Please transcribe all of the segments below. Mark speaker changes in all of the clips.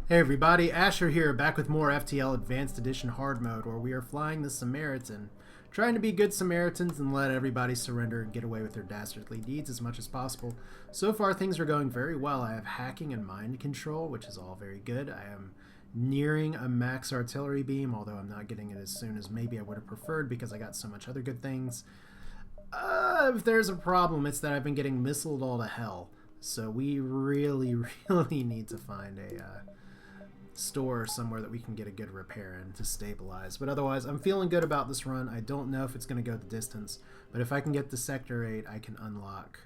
Speaker 1: Hey everybody, Asher here, back with more FTL Advanced Edition Hard Mode, where we are flying the Samaritan, trying to be good Samaritans and let everybody surrender and get away with their dastardly deeds as much as possible. So far things are going very well. I have hacking and mind control, which is all very good. I am nearing a max artillery beam, although I'm not getting it as soon as maybe I would have preferred because I got so much other good things. If there's a problem, it's that I've been getting missiled all to hell. So we really need to find a store somewhere that we can get a good repair in to stabilize. But otherwise, I'm feeling good about this run. I don't know if it's going to go the distance, but if I can get to Sector 8, I can unlock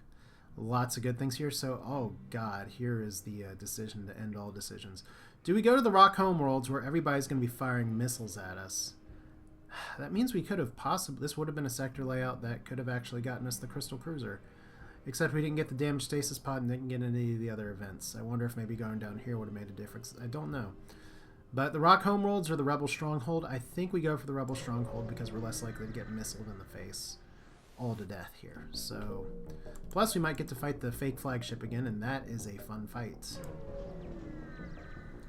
Speaker 1: lots of good things here. So, oh god, here is the decision to end all decisions. Do we go to the Rock Homeworlds where everybody's going to be firing missiles at us? That means we could have possibly... This would have been a sector layout that could have actually gotten us the Crystal Cruiser. Except we didn't get the damaged stasis pod and didn't get any of the other events. I wonder if maybe going down here would have made a difference. I don't know. But the Rock Homeworlds or the Rebel Stronghold, I think we go for the Rebel Stronghold because we're less likely to get missiled in the face all to death here. So, plus we might get to fight the fake flagship again, and that is a fun fight.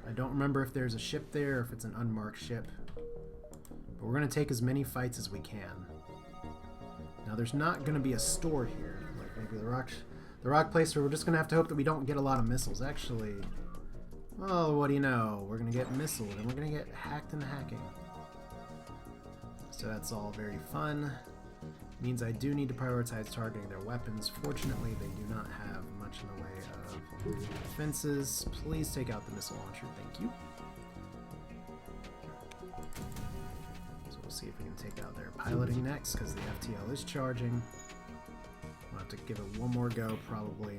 Speaker 1: I don't remember if there's a ship there or if it's an unmarked ship. But we're going to take as many fights as we can. Now there's not going to be a store here. Maybe the rock place where we're just going to have to hope that we don't get a lot of missiles. Actually, well, what do you know? We're going to get missiled and we're going to get hacked into hacking. So that's all very fun. Means I do need to prioritize targeting their weapons. Fortunately, they do not have much in the way of defenses. Please take out the missile launcher. Thank you. So we'll see if we can take out their piloting next because the FTL is charging. I'll have to give it one more go, probably.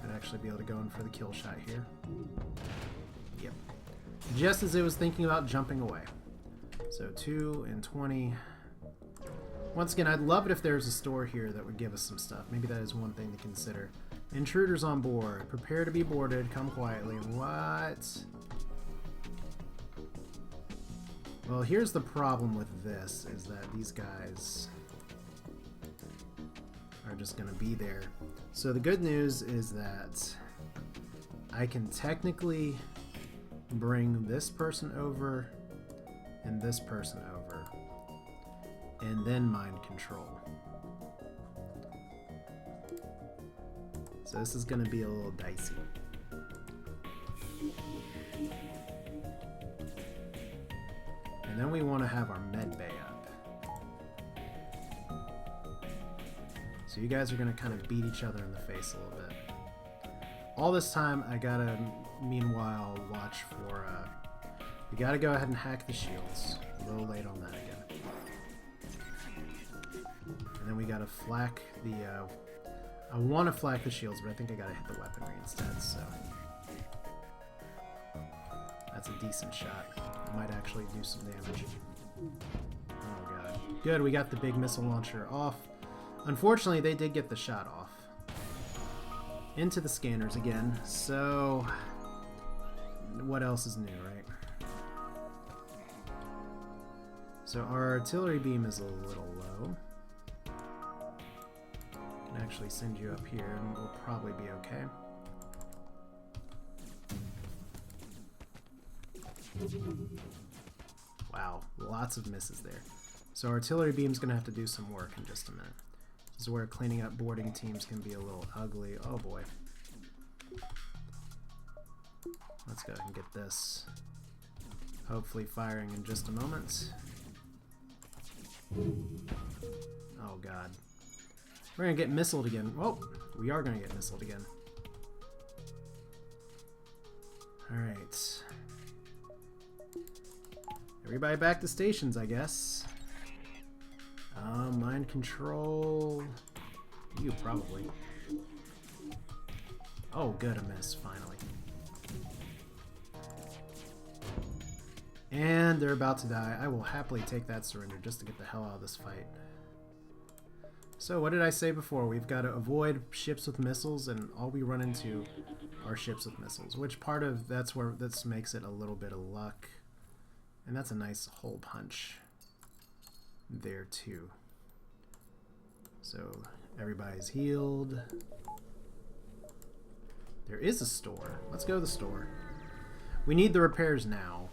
Speaker 1: I'd actually be able to go in for the kill shot here. Yep. Just as it was thinking about jumping away. So 2 and 20. Once again, I'd love it if there was a store here that would give us some stuff. Maybe that is one thing to consider. Intruders on board. Prepare to be boarded. Come quietly. What? Well, here's the problem with this, is that these guys are just going to be there. So the good news is that I can technically bring this person over and this person over and then mind control. So this is going to be a little dicey. And then we want to have our med bay up. So you guys are going to kind of beat each other in the face a little bit. All this time, I gotta, meanwhile, watch for, we gotta go ahead and hack the shields. A little late on that again. And then we gotta flak the, I want to flak the shields, but I think I gotta hit the weaponry instead, so. That's a decent shot. Might actually do some damage. Oh god. Good, we got the big missile launcher off. Unfortunately, they did get the shot off. Into the scanners again, so what else is new, right? So our artillery beam is a little low. Can actually send you up here and we'll probably be okay. Wow, lots of misses there. So artillery beam's gonna have to do some work in just a minute. This is where cleaning up boarding teams can be a little ugly. Oh boy. Let's go ahead and get this. Hopefully firing in just a moment. Oh god. We're gonna get missiled again. Oh, we are gonna get missiled again. Alright. Everybody back to stations, I guess. Mind control. You probably. Oh, good, a miss, finally. And they're about to die. I will happily take that surrender just to get the hell out of this fight. So, what did I say before? We've got to avoid ships with missiles, and all we run into are ships with missiles. Which part of that's where this makes it a little bit of luck. And that's a nice hole punch there, too. So, everybody's healed. There is a store. Let's go to the store. We need the repairs now.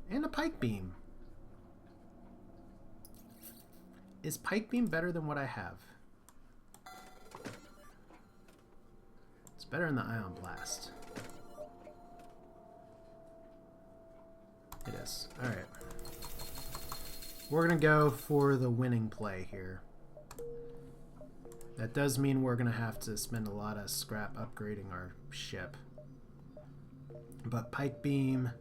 Speaker 1: And a pike beam. Is pike beam better than what I have? It's better than the ion blast. It is. Alright. We're going to go for the winning play here. That does mean we're going to have to spend a lot of scrap upgrading our ship. But pike beam...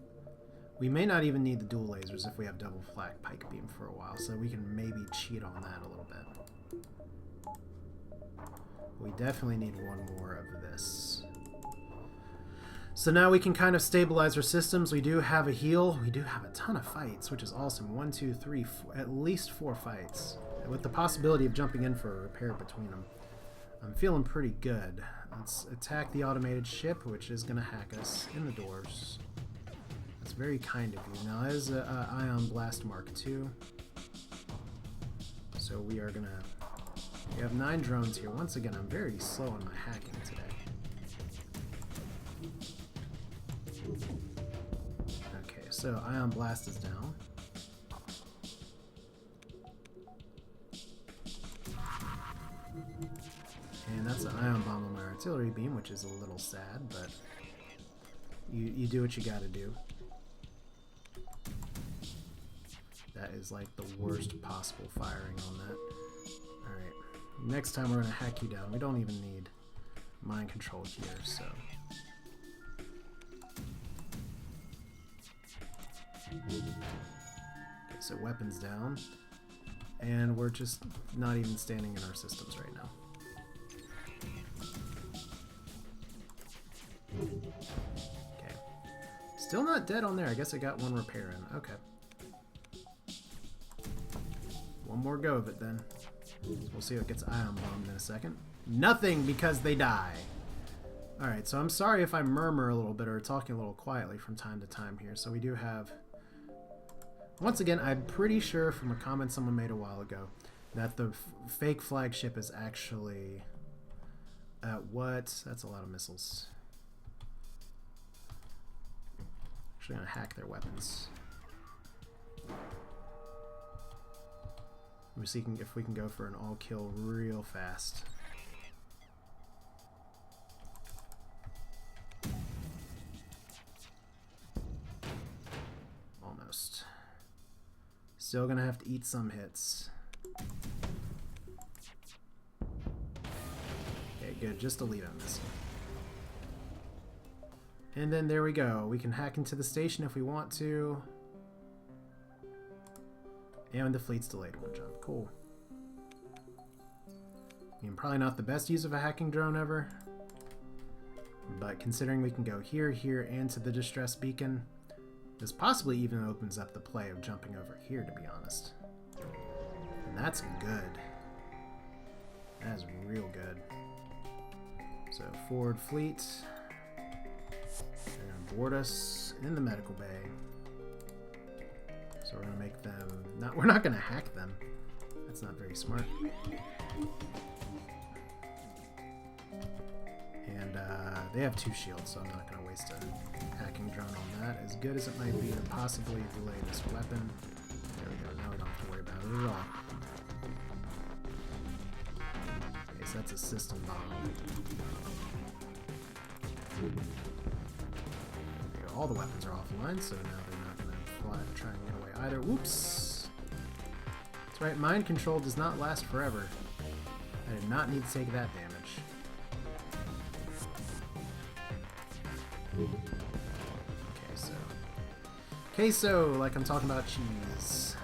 Speaker 1: We may not even need the dual lasers if we have double flag pike beam for a while, so we can maybe cheat on that a little bit. We definitely need one more of this. So now we can kind of stabilize our systems. We do have a heal. We do have a ton of fights, which is awesome. 1, 2, 3, at least 4 fights. With the possibility of jumping in for a repair between them. I'm feeling pretty good. Let's attack the automated ship, which is going to hack us in the doors. That's very kind of you. Now, that is an Ion Blast Mark II. So we are going to... We have 9 drones here. Once again, I'm very slow on my hacking today. Okay, so Ion Blast is down. And that's an Ion Bomb on my artillery beam, which is a little sad, but you do what you gotta do. That is like the worst possible firing on that. Alright, next time we're gonna hack you down. We don't even need mind control here, so... Okay, so weapons down. And we're just not even standing in our systems right now. Okay. Still not dead on there. I guess I got one repair in. Okay. One more go of it then. We'll see what gets ion bombed in a second. Nothing, because they die. Alright, so I'm sorry if I murmur a little bit or talking a little quietly from time to time here. So we do have... Once again, I'm pretty sure from a comment someone made a while ago that the fake flagship is actually... what? That's a lot of missiles. Actually gonna hack their weapons. We'll see if we can go for an all-kill real fast. Almost. Still gonna have to eat some hits. Okay, good. Just to leave it missing. And then there we go. We can hack into the station if we want to. And the fleet's delayed one jump. Cool. I mean, probably not the best use of a hacking drone ever. But considering we can go here, here, and to the distress beacon, this possibly even opens up the play of jumping over here, to be honest. And that's good. That is real good. So, forward fleet. They're going to board us in the medical bay. So we're going to make them... We're not going to hack them. That's not very smart. And they have 2 shields, so I'm not going to waste a hacking drone on that. As good as it might be to possibly delay this weapon. There we go. Now we don't have to worry about it at all. Okay, so that's a system bomb. All the weapons are offline, so now they're not going to fly to try and get away either. Whoops! That's right, mind control does not last forever. I did not need to take that damage. Queso, like I'm talking about cheese.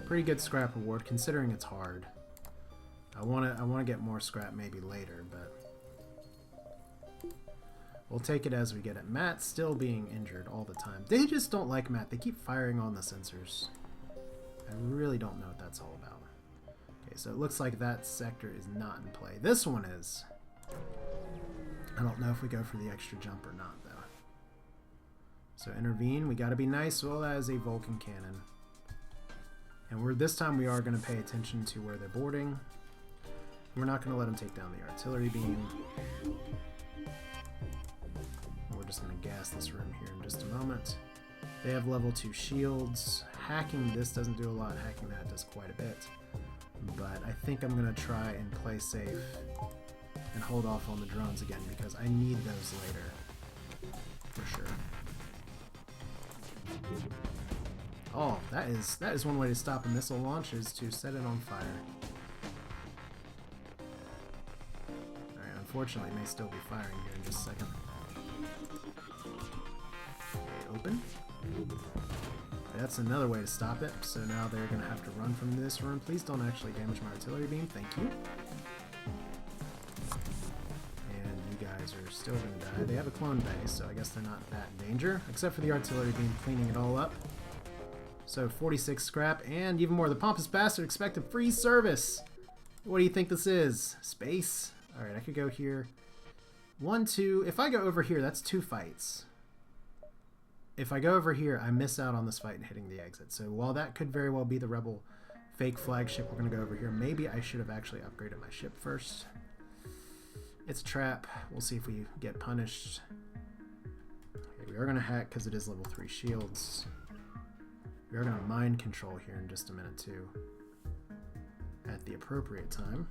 Speaker 1: Pretty good scrap reward, considering it's hard. I wanna get more scrap maybe later, but we'll take it as we get it. Matt's still being injured all the time. They just don't like Matt. They keep firing on the sensors. I really don't know what that's all about. Okay, so it looks like that sector is not in play. This one is. I don't know if we go for the extra jump or not, though. So intervene. We got to be nice. Well, that is a Vulcan cannon. And this time we are going to pay attention to where they're boarding. We're not going to let them take down the artillery beam. past this room here in just a moment. They have level 2 shields. Hacking this doesn't do a lot. Hacking that does quite a bit. But I think I'm going to try and play safe and hold off on the drones again because I need those later. For sure. Oh, that is one way to stop a missile launch, is to set it on fire. Alright, unfortunately it may still be firing here in just a second. Okay, open. That's another way to stop it. So now they're going to have to run from this room. Please don't actually damage my artillery beam. Thank you. And you guys are still going to die. They have a clone base, so I guess they're not that in danger. Except for the artillery beam cleaning it all up. So 46 scrap and even more. The pompous bastard expected free service. What do you think this is? Space? Alright, I could go here. 1, 2. If I go over here, that's 2 fights. If I go over here, I miss out on this fight and hitting the exit. So while that could very well be the Rebel fake flagship, we're going to go over here. Maybe I should have actually upgraded my ship first. It's a trap. We'll see if we get punished. Okay, we are going to hack because it is level 3 shields. We are going to mind control here in just a minute too. At the appropriate time.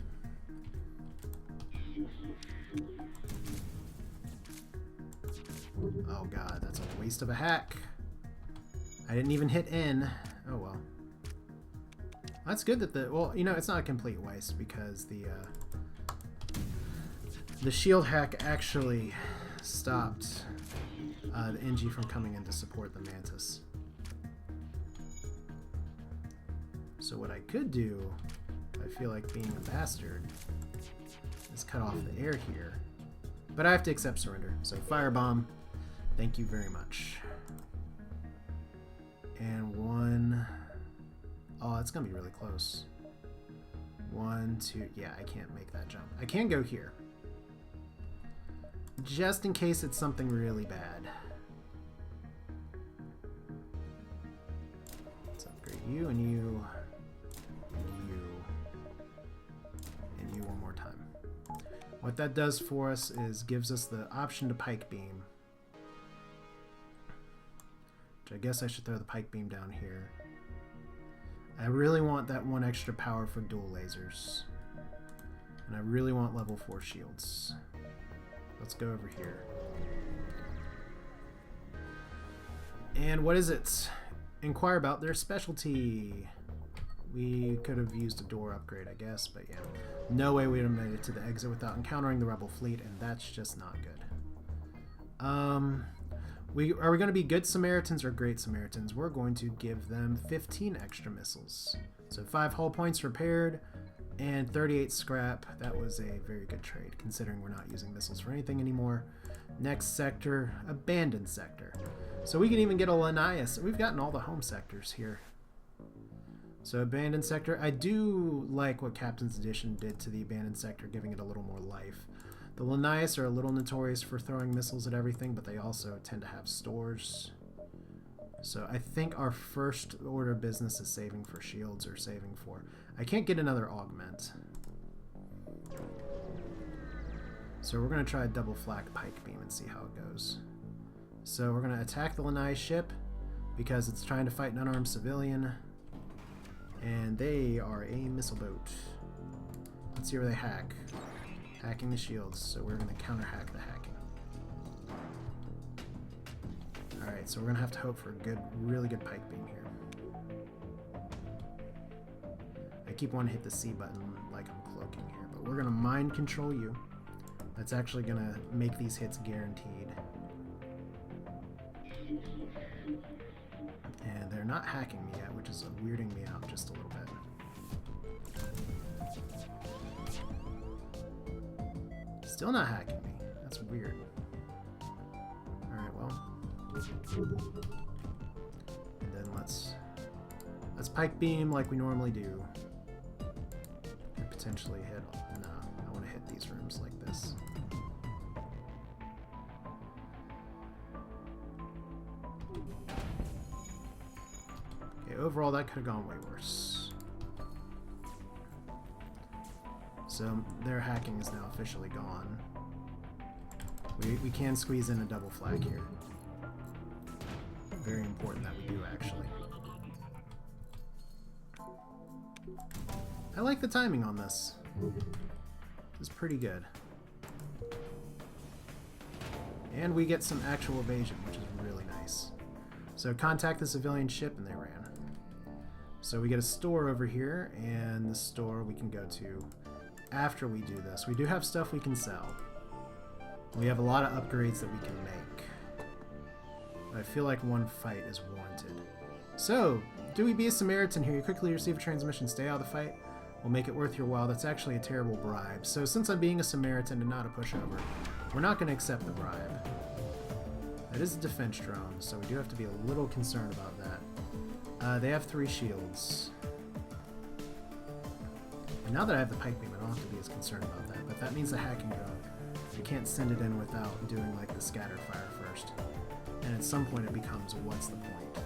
Speaker 1: Oh god, that's a waste of a hack. I didn't even hit N. Oh well. That's good that well, you know, it's not a complete waste because the shield hack actually stopped the NG from coming in to support the Mantis. So what I could do, I feel like being a bastard, is cut off the air here. But I have to accept surrender. So firebomb. Thank you very much. And 1... Oh, it's going to be really close. 1, 2... Yeah, I can't make that jump. I can go here. Just in case it's something really bad. Let's upgrade you and you... and you... and you one more time. What that does for us is gives us the option to pike beam. I guess I should throw the pike beam down here. I really want that 1 extra power for dual lasers. And I really want level 4 shields. Let's go over here. And what is it? Inquire about their specialty. We could have used a door upgrade, I guess, but yeah. No way we would have made it to the exit without encountering the Rebel fleet, and that's just not good. Are we going to be good Samaritans or great Samaritans? We're going to give them 15 extra missiles. So 5 hull points repaired and 38 scrap. That was a very good trade, considering we're not using missiles for anything anymore. Next sector, abandoned sector. So we can even get a Linnaeus. We've gotten all the home sectors here. So abandoned sector. I do like what Captain's Edition did to the abandoned sector, giving it a little more life. The Linnaeus are a little notorious for throwing missiles at everything, but they also tend to have stores. So I think our first order of business is saving for shields or saving for... I can't get another augment. So we're going to try a double flak pike beam and see how it goes. So we're going to attack the Linnaeus ship because it's trying to fight an unarmed civilian. And they are a missile boat. Let's see where they hack. Hacking the shields, so we're going to counter-hack the hacking. Alright, so we're going to have to hope for a good, really good pike beam here. I keep wanting to hit the C button like I'm cloaking here, but we're going to mind control you. That's actually going to make these hits guaranteed. And they're not hacking me yet, which is weirding me out just a little bit. Still not hacking me. That's weird. Alright, well. And then let's pike beam like we normally do. And potentially hit... No, I want to hit these rooms like this. Okay, overall that could have gone way worse. So their hacking is now officially gone. We can squeeze in a double flag here. very important that we do, actually. I like the timing on this. It's pretty good. And we get some actual evasion, which is really nice. So contact the civilian ship, and they ran. So we get a store over here, and the store we can go to after we do this. We do have stuff we can sell. We have a lot of upgrades that we can make. I feel like one fight is warranted. So, do we be a Samaritan here? You quickly receive a transmission. Stay out of the fight. We'll make it worth your while. That's actually a terrible bribe. So since I'm being a Samaritan and not a pushover, we're not going to accept the bribe. That is a defense drone, so we do have to be a little concerned about that. They have 3 shields. And now that I have the pike beam, I don't have to be as concerned about that. But that means the hacking drone. You can't send it in without doing like the scatter fire first. And at some point it becomes, what's the point?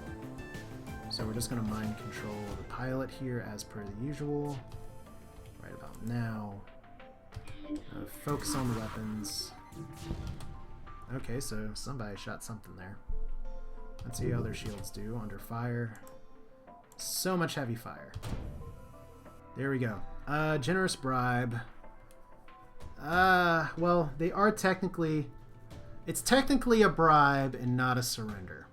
Speaker 1: So we're just going to mind control the pilot here as per the usual. Right about now. Focus on the weapons. Okay, so somebody shot something there. Let's see how their shields do. Under fire. So much heavy fire. There we go. Generous bribe. Well, they are technically... It's technically a bribe and not a surrender.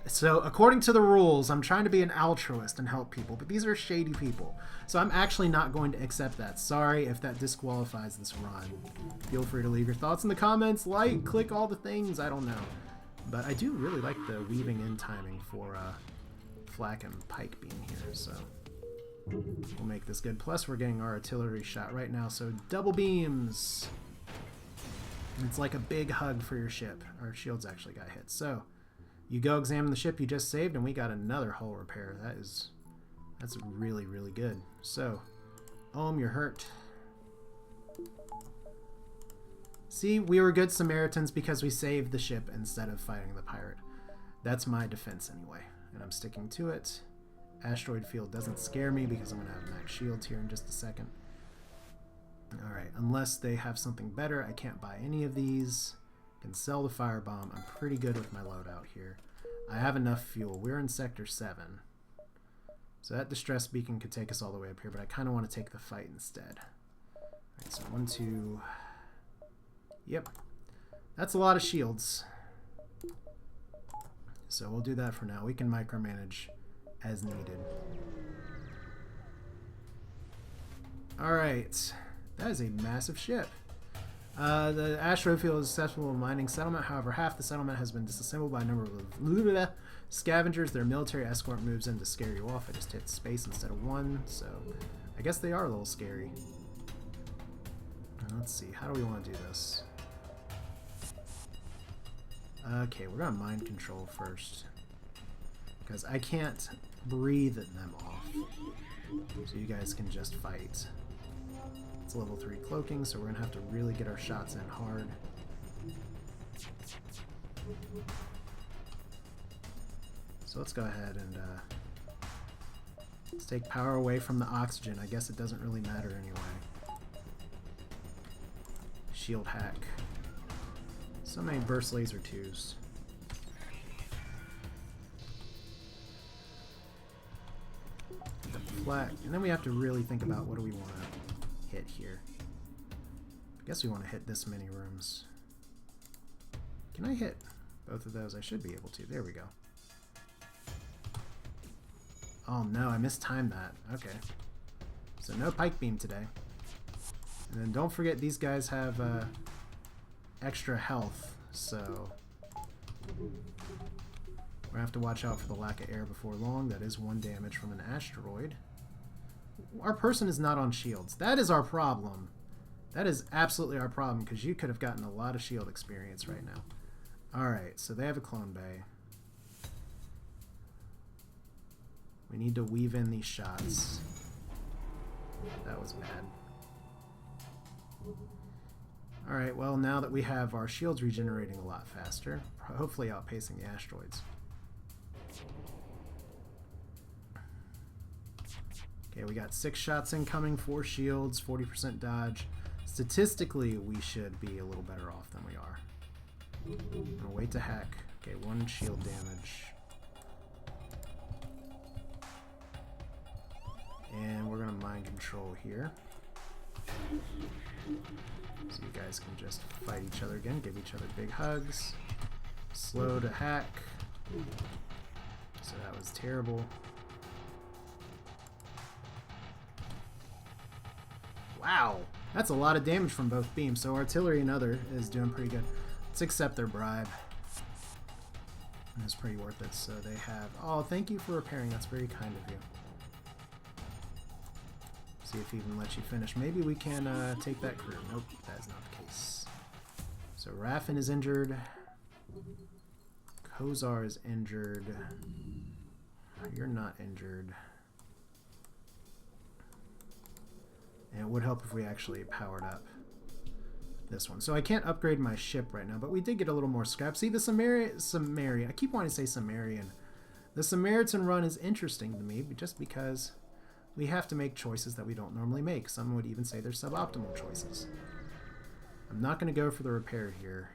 Speaker 1: So, according to the rules, I'm trying to be an altruist and help people, but these are shady people. So I'm actually not going to accept that. Sorry if that disqualifies this run. Feel free to leave your thoughts in the comments, like, click all the things, I don't know. But I do really like the weaving in timing for flak and pike beam here, so we'll make this good. Plus, we're getting our artillery shot right now, so double beams. It's like a big hug for your ship. Our shields actually got hit. So, you go examine the ship you just saved, and we got another hull repair. That's really, really good. So, you're hurt. See, we were good Samaritans because we saved the ship instead of fighting the pirate. That's my defense anyway, and I'm sticking to it. Asteroid field doesn't scare me because I'm going to have max shields here in just a second. Alright, unless they have something better, I can't buy any of these. Can sell the firebomb. I'm pretty good with my loadout here. I have enough fuel. We're in Sector 7. So that distress beacon could take us all the way up here, but I kind of want to take the fight instead. Alright, so 1, 2... Yep. That's a lot of shields. So we'll do that for now. We can micromanage as needed. Alright. That is a massive ship. The asteroid field is accessible to mining settlement. However, half the settlement has been disassembled by a number of scavengers. Their military escort moves in to scare you off. I just hit space instead of 1, so I guess they are a little scary. Let's see. How do we want to do this? Okay, we're going to mind control first. Because I can't breathe them off. So you guys can just fight. It's level 3 cloaking, so we're going to have to really get our shots in hard. So let's go ahead and let's take power away from the oxygen. I guess it doesn't really matter anyway. Shield hack. So many burst laser 2s. The flak. And then we have to really think about what do we want to hit here. I guess we want to hit this many rooms. Can I hit both of those? I should be able to. There we go. Oh no, I mistimed that. Okay. So no pike beam today. And then don't forget these guys have extra health, so we're gonna have to watch out for the lack of air before long. That is 1 damage from an asteroid. Our person is not on shields. That is our problem. That is absolutely our problem, because you could have gotten a lot of shield experience right now. Alright, so they have a clone bay. We need to weave in these shots. That was bad. Alright, well, now that we have our shields regenerating a lot faster, hopefully outpacing the asteroids. Okay, we got 6 shots incoming, 4 shields, 40% dodge. Statistically, we should be a little better off than we are. I'm gonna wait to hack Okay, 1 shield damage. And we're gonna mind control here. So you guys can just fight each other again, give each other big hugs. Slow to hack. So that was terrible. Wow, that's a lot of damage from both beams. So artillery and other is doing pretty good. Let's accept their bribe. And it's pretty worth it. So they have... Oh, thank you for repairing. That's very kind of you. See if he even lets you finish. Maybe we can take that crew. Nope, that is not the case. So Raffin is injured. Kozar is injured. You're not injured. And it would help if we actually powered up this one. So I can't upgrade my ship right now, but we did get a little more scrap. See, the Samaritan. I keep wanting to say Samaritan. The Samaritan run is interesting to me just because we have to make choices that we don't normally make. Some would even say they're suboptimal choices. I'm not going to go for the repair here.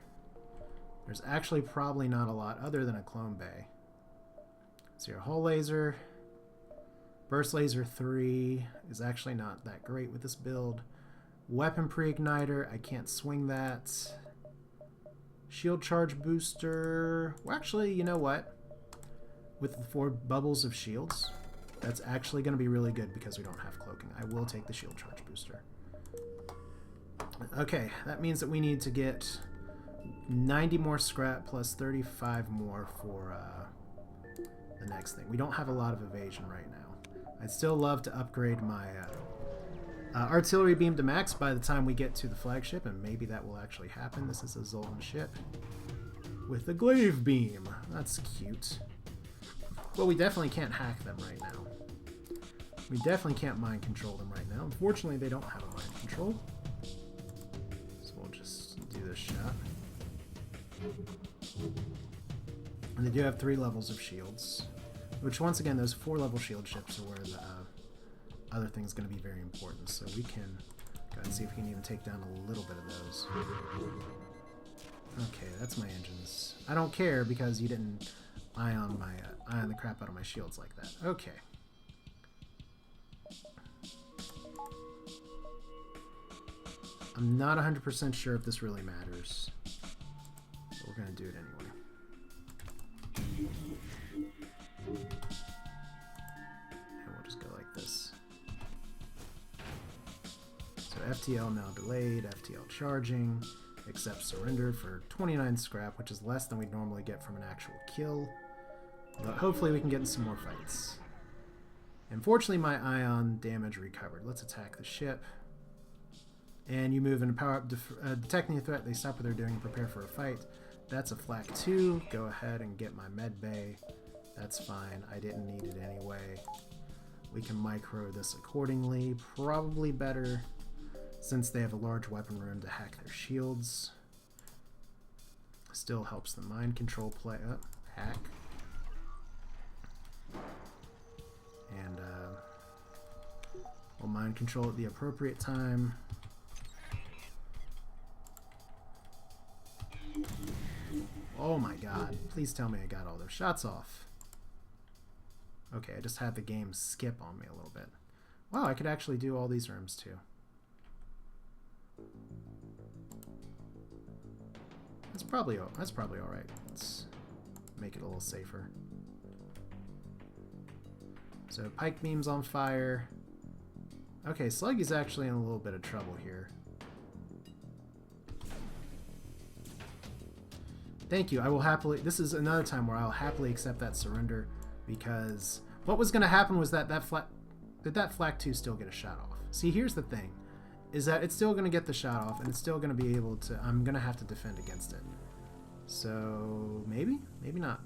Speaker 1: There's actually probably not a lot other than a clone bay. So your hull laser, burst laser 3 is actually not that great with this build. Weapon pre-igniter, I can't swing that. Shield charge booster, well actually, you know what? With the 4 bubbles of shields, that's actually going to be really good because we don't have cloaking. I will take the shield charge booster. Okay, that means that we need to get 90 more scrap plus 35 more for the next thing. We don't have a lot of evasion right now. I'd still love to upgrade my artillery beam to max by the time we get to the flagship, and maybe that will actually happen. This is a Zoltan ship with a glaive beam. That's cute. Well, we definitely can't hack them right now. We definitely can't mind control them right now. Unfortunately, they don't have a mind control. So we'll just do this shot. And they do have 3 levels of shields, which once again, those 4 level shield ships are where the other thing's going to be very important. So we can go and see if we can even take down a little bit of those. Okay, that's my engines. I don't care because you didn't ion the crap out of my shields like that. Okay. I'm not 100% sure if this really matters, but we're going to do it anyway. And we'll just go like this. So FTL now delayed, FTL charging, accept surrender for 29 scrap, which is less than we'd normally get from an actual kill. But hopefully we can get in some more fights. Unfortunately, my ion damage recovered. Let's attack the ship. And you move into power up, detecting a threat, they stop what they're doing and prepare for a fight. That's a flak 2. Go ahead and get my med bay. That's fine. I didn't need it anyway. We can micro this accordingly. Probably better since they have a large weapon room to hack their shields. Still helps the mind control play. Hack. And we'll mind control at the appropriate time. Oh my god. Please tell me I got all those shots off. Okay, I just had the game skip on me a little bit. Wow, I could actually do all these rooms too. That's probably alright. Let's make it a little safer. So pike beam's on fire. Okay, Sluggy's actually in a little bit of trouble here. Thank you. I will happily... This is another time where I'll happily accept that surrender, because what was going to happen was that did that flak 2 still get a shot off? See, here's the thing, is that it's still going to get the shot off, and it's still going to be able to... I'm going to have to defend against it. So, maybe? Maybe not.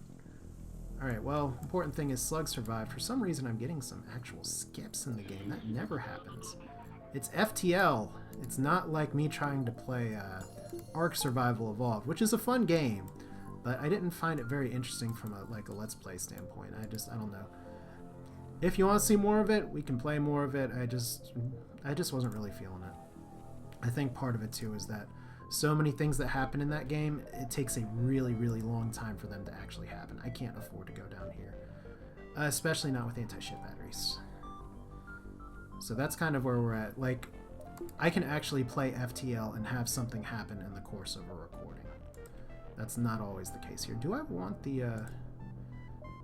Speaker 1: Alright, well, important thing is Slug survived. For some reason, I'm getting some actual skips in the game. That never happens. It's FTL. It's not like me trying to play Ark Survival Evolved, which is a fun game, but I didn't find it very interesting from a Let's Play standpoint. I don't know. If you want to see more of it, we can play more of it. I just wasn't really feeling it. I think part of it too is that so many things that happen in that game, it takes a really, really long time for them to actually happen. I can't afford to go down here. Especially not with anti-ship batteries. So that's kind of where we're at. Like, I can actually play FTL and have something happen in the course of a recording. That's not always the case here. Do I want the...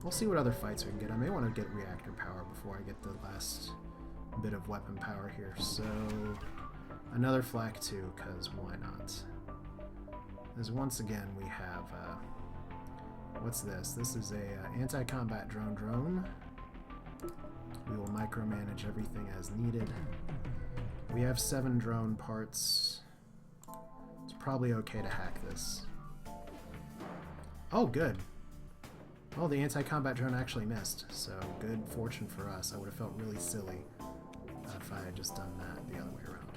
Speaker 1: We'll see what other fights we can get. I may want to get reactor power before I get the last bit of weapon power here. So, another flak 2, because why not? As once again, we have... what's this? This is a anti-combat drone. We will micromanage everything as needed. We have 7 drone parts. It's probably okay to hack this. Oh, good. Oh, the anti-combat drone actually missed, so good fortune for us. I would have felt really silly if I had just done that the other way around.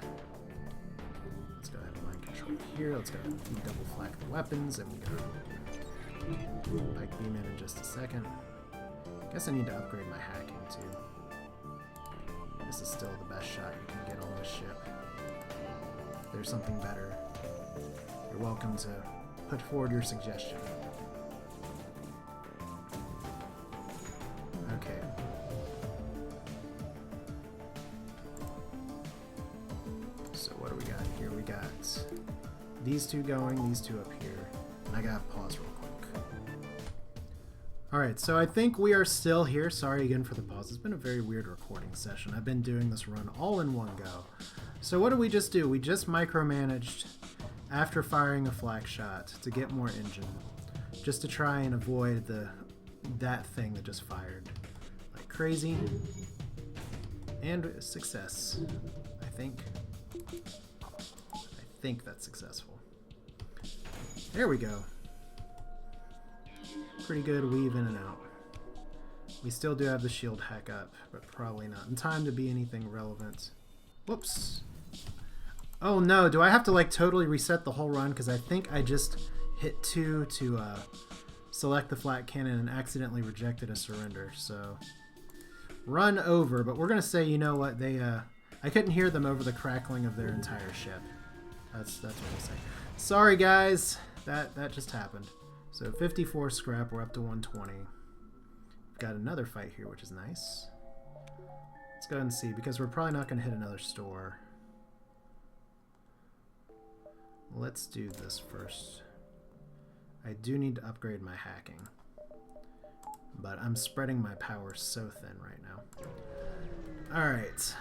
Speaker 1: Let's go ahead and mind control here. Let's go ahead and double flag the weapons, and we go Pike beam in just a second. Guess I need to upgrade my hacking too. This is still the best shot you can get on this ship. If there's something better, you're welcome to put forward your suggestion. Okay. So what do we got here? We got these 2 going, these 2 up here. And I gotta pause real quick. Alright, so I think we are still here. Sorry again for the pause. It's been a very weird recording session. I've been doing this run all in one go. So what did we just do? We just micromanaged after firing a flak shot to get more engine. Just to try and avoid that thing that just fired like crazy. And success, I think. I think that's successful. There we go. Pretty good weave in and out. We still do have the shield hack up, but probably not in time to be anything relevant. Whoops. Oh no, do I have to like totally reset the whole run? Because I think I just hit 2 to select the flat cannon and accidentally rejected a surrender. So run over, but we're gonna say, you know what, they I couldn't hear them over the crackling of their entire ship. That's what I'll say. Sorry guys, that just happened. So 54 scrap, we're up to 120. Got another fight here, which is nice. Let's go ahead and see, because we're probably not going to hit another store. Let's do this first. I do need to upgrade my hacking, but I'm spreading my power so thin right now. Alright.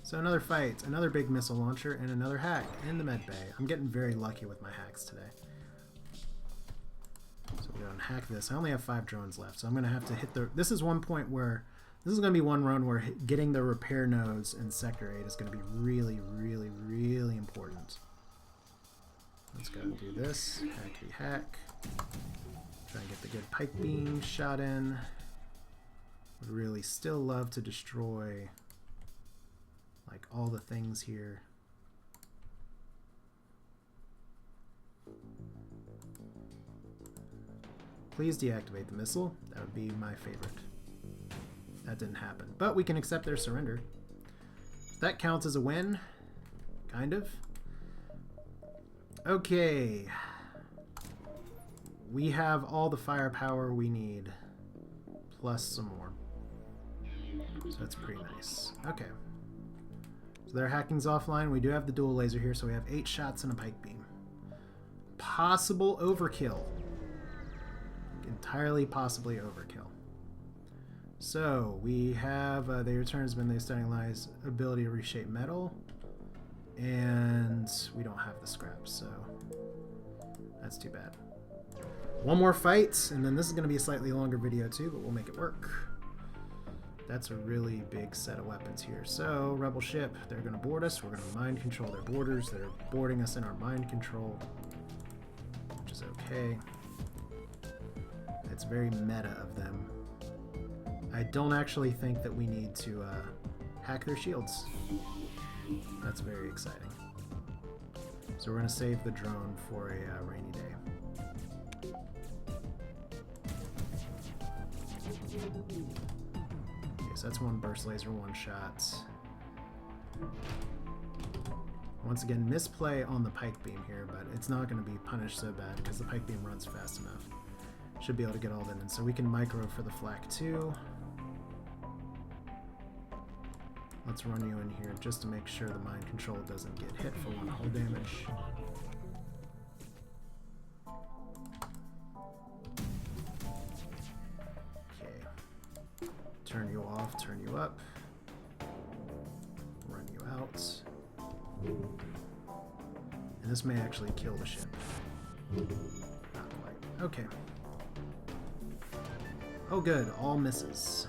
Speaker 1: So another fight, another big missile launcher, and another hack in the med bay. I'm getting very lucky with my hacks today. So we're going to hack this. I only have 5 drones left, so I'm going to have to hit the... This is one point where... This is going to be one run where getting the repair nodes in Sector 8 is going to be really, really, really important. Let's go and do this. Hackety hack. Try and get the good pike beam shot in. Would really still love to destroy like all the things here. Please deactivate the missile. That would be my favorite. That didn't happen. But we can accept their surrender. That counts as a win. Kind of. Okay. We have all the firepower we need. Plus some more. So that's pretty nice. Okay. So their hacking's offline. We do have the dual laser here, so we have 8 shots and a pike beam. Possible overkill. Entirely possibly overkill. So we have they returns when they stunning lies ability to reshape metal, and we don't have the scraps, so that's too bad. One more fight, and then this is going to be a slightly longer video too, but we'll make it work. That's a really big set of weapons here. So rebel ship, they're going to board us. We're going to mind control their boarders. They're boarding us in our mind control, which is okay. It's very meta of them. I don't actually think that we need to hack their shields. That's very exciting. So we're going to save the drone for a rainy day. Okay, so that's one burst laser, one shot. Once again, misplay on the pike beam here, but it's not going to be punished so bad because the pike beam runs fast enough. Should be able to get all that in. So we can micro for the flak 2. Let's run you in here just to make sure the mind control doesn't get hit for 1 hull damage. Okay. Turn you off, turn you up. Run you out. And this may actually kill the ship. Not quite. Okay. Oh good, all misses.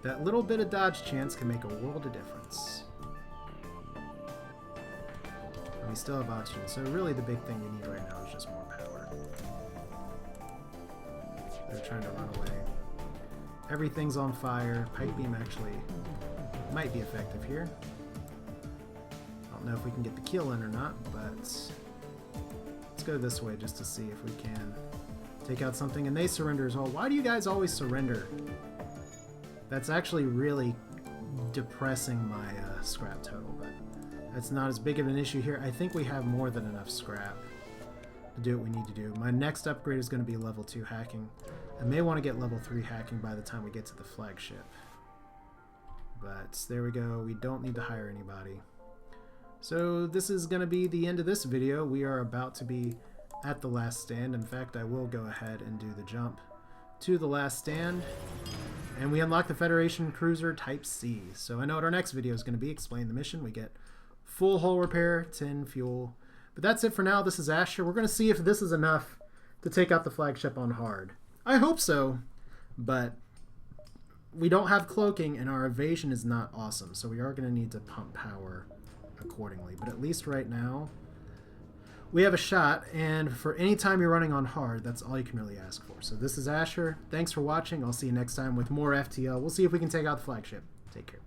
Speaker 1: That little bit of dodge chance can make a world of difference. And we still have oxygen, so really the big thing we need right now is just more power. They're trying to run away. Everything's on fire. Pike beam actually might be effective here. I don't know if we can get the kill in or not, but let's go this way just to see if we can take out something. And they surrender as well. Why do you guys always surrender? That's actually really depressing my scrap total, but that's not as big of an issue here. I think we have more than enough scrap to do what we need to do. My next upgrade is going to be level 2 hacking. I may want to get level 3 hacking by the time we get to the flagship. But there we go. We don't need to hire anybody. So this is going to be the end of this video. We are about to be at the last stand. In fact, I will go ahead and do the jump to the last stand. And we unlock the Federation Cruiser Type C. So I know what our next video is going to be. Explain the mission. We get full hull repair, 10 fuel. But that's it for now. This is Asher. We're going to see if this is enough to take out the flagship on hard. I hope so, but we don't have cloaking and our evasion is not awesome. So we are going to need to pump power accordingly. But at least right now, we have a shot, and for any time you're running on hard, that's all you can really ask for. So this is Asher. Thanks for watching. I'll see you next time with more FTL. We'll see if we can take out the flagship. Take care.